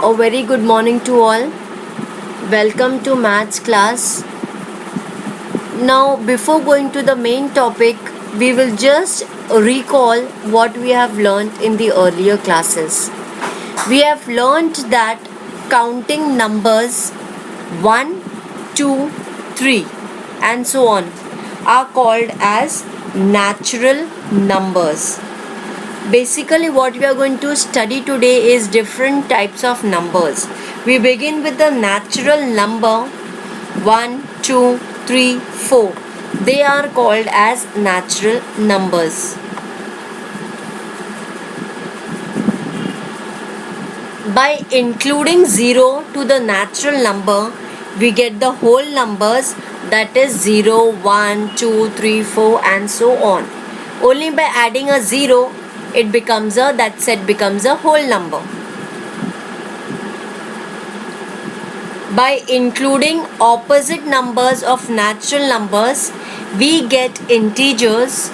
A very good morning to all. Welcome to maths class. Now, before going to the main topic, we will just recall what we have learned in the earlier classes. We have learned that counting numbers 1, 2, 3 and so on are called as natural numbers. Basically, what we are going to study today is different types of numbers. We begin with the natural number 1, 2, 3, 4. They are called as natural numbers. By including 0 to the natural number, we get the whole numbers, that is 0, 1, 2, 3, 4 and so on. Only by adding a 0, that set becomes a whole number. By including opposite numbers of natural numbers, we get integers.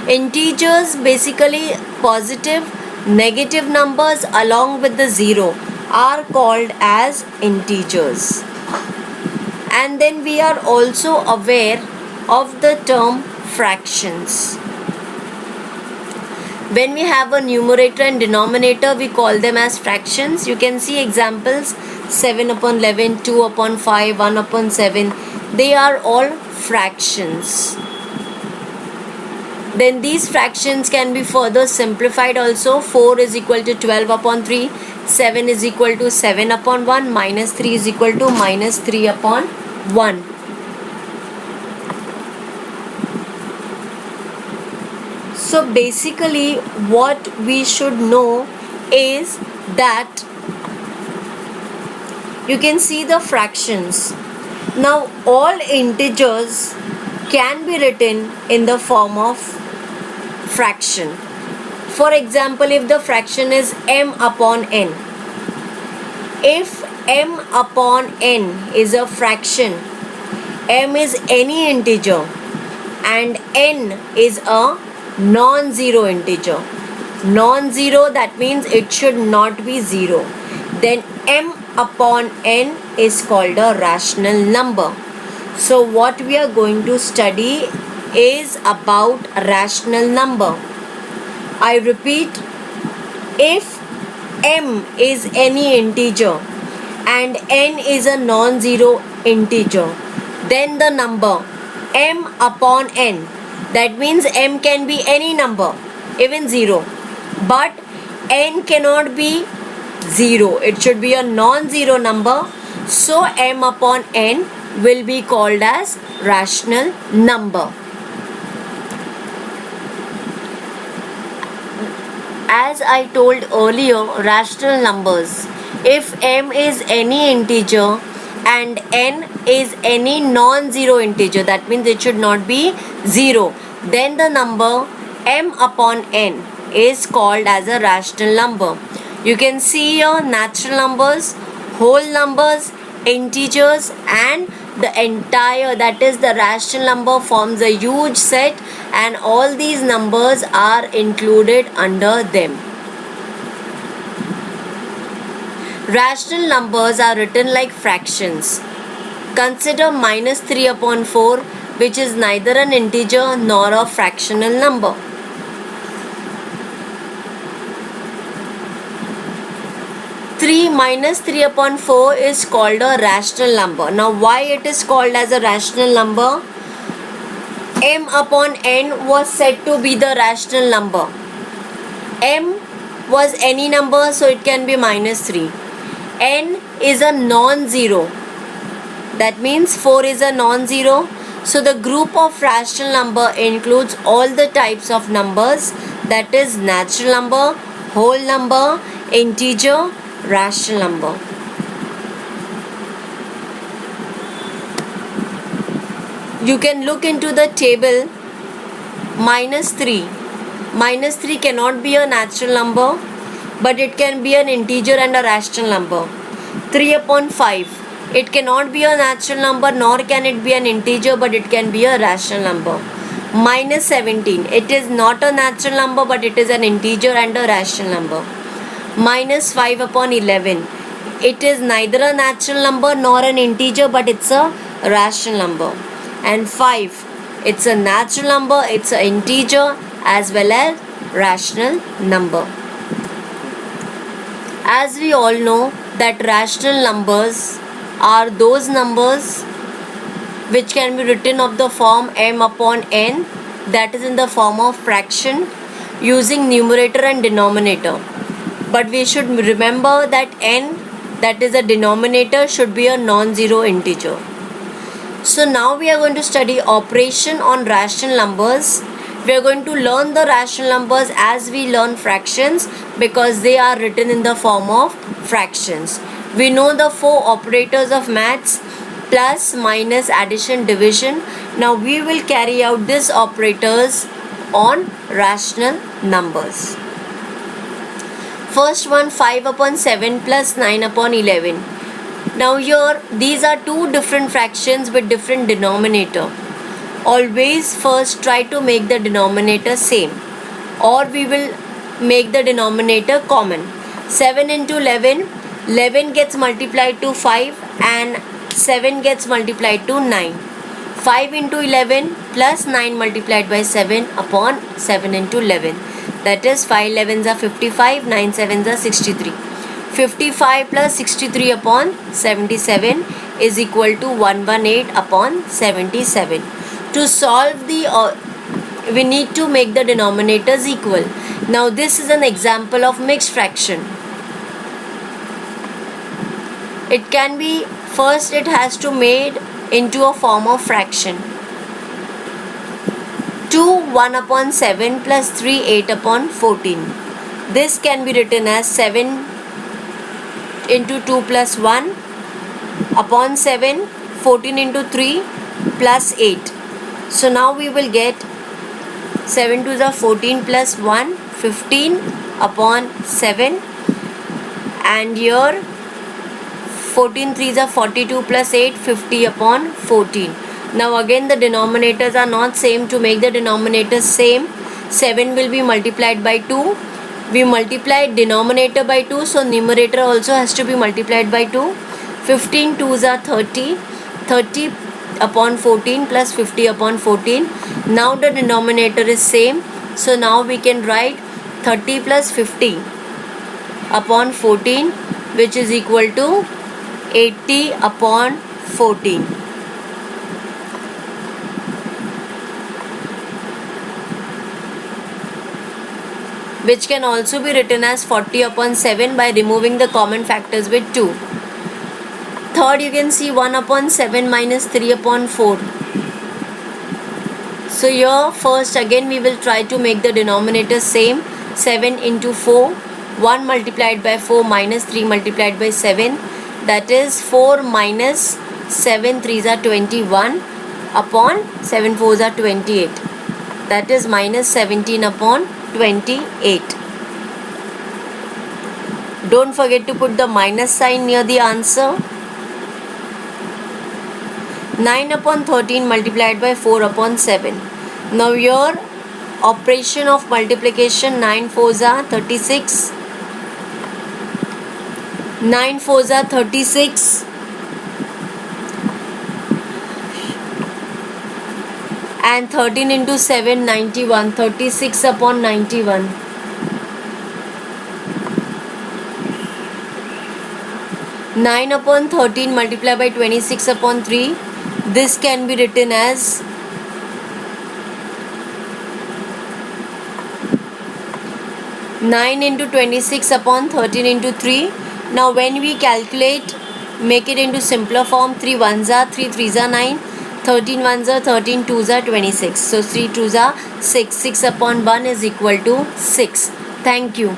Integers, basically positive, negative numbers along with the 0, are called as integers. And then we are also aware of the term fractions. When we have a numerator and denominator, we call them as fractions. You can see examples: 7 upon 11, 2 upon 5, 1 upon 7. They are all fractions. Then these fractions can be further simplified also. 4 is equal to 12 upon 3, 7 is equal to 7 upon 1, minus 3 is equal to minus 3 upon 1. So basically what we should know is that you can see the fractions. Now all integers can be written in the form of fraction. For example, if the fraction is m upon n, if m upon n is a fraction, m is any integer and n is a non-zero integer. Non-zero, that means it should not be 0. Then m upon n is called a rational number. So what we are going to study is about rational number. I repeat, if m is any integer and n is a non-zero integer, then the number m upon n, that means m can be any number, even 0, but n cannot be 0. It should be a non-zero number. So m upon n will be called as rational number. As I told earlier, rational numbers, if m is any integer and n is any non-zero integer, that means it should not be 0, then the number m upon n is called as a rational number. You can see here natural numbers, whole numbers, integers, and the entire, that is the rational number, forms a huge set, and all these numbers are included under them. Rational numbers are written like fractions. Consider minus 3 upon 4, which is neither an integer nor a fractional number. Minus 3 upon 4 is called a rational number. Now why it is called as a rational number? M upon n was said to be the rational number. M was any number, so it can be minus 3. N is a non-zero. That means 4 is a non-zero. So the group of rational number includes all the types of numbers, that is natural number, whole number, integer, rational number. You can look into the table. Minus 3. Minus 3 cannot be a natural number, but it can be an integer and a rational number. 3 upon 5. It cannot be a natural number nor can it be an integer, but it can be a rational number. Minus 17. It is not a natural number, but it is an integer and a rational number. Minus 5 upon 11. it is neither a natural number nor an integer, but it's a rational number. And 5, it's a natural number, it's an integer as well as rational number. As we all know that rational numbers are those numbers which can be written of the form m upon n, that is in the form of fraction using numerator and denominator. But we should remember that n, that is a denominator, should be a non-zero integer. So now we are going to study operation on rational numbers. We are going to learn the rational numbers as we learn fractions, because they are written in the form of fractions. We know the 4 operators of maths: plus, minus, addition, division. Now we will carry out these operators on rational numbers. First one, 5 upon 7 plus 9 upon 11. Now here these are two different fractions with different denominator. Always first try to make the denominator same, or we will make the denominator common. 7 into 11, 11 gets multiplied to 5 and 7 gets multiplied to 9. 5 into 11 plus 9 multiplied by 7 upon 7 into 11. That is 5 11s are 55, 9 7s are 63. 55 plus 63 upon 77 is equal to 118 upon 77. To solve the we need to make the denominators equal. Now this is an example of mixed fraction. It can be, first it has to made into a form of fraction. 2 1 upon 7 plus 3 8 upon 14. This can be written as 7 into 2 plus 1 upon 7, 14 into 3 plus 8. So now we will get 7 to the 14 plus 1, 15 upon 7, and here 14 3s are 42 plus 8, 50 upon 14. Now again the denominators are not same. To make the denominators same, 7 will be multiplied by 2. We multiplied denominator by 2, so numerator also has to be multiplied by 2. 15 2s are 30, 30 upon 14 plus 50 upon 14. Now the denominator is same, so now we can write 30 plus 50 upon 14, which is equal to 80 upon 14. Which can also be written as 40 upon 7 by removing the common factors with 2. Third, you can see 1 upon 7 minus 3 upon 4. So here first again we will try to make the denominator same. 7 into 4, 1 multiplied by 4 minus 3 multiplied by 7. That is 4 minus 7 3s are 21 upon 7 4s are 28. That is minus 17 upon 28. Don't forget to put the minus sign near the answer. 9 upon 13 multiplied by 4 upon 7. Now your operation of multiplication, 9 4s are 36. 9 4s are 36. And 13 into 7, 91. 36 upon 91. Nine upon 13 multiplied by 26 upon 3. This can be written as 9 into 26 upon 13 into 3. Now when we calculate, make it into simpler form. 3 1s are 3 3s are 9. 13 1s are 13 2s are 26. So 3 2s are 6. 6 upon 1 is equal to 6. Thank you.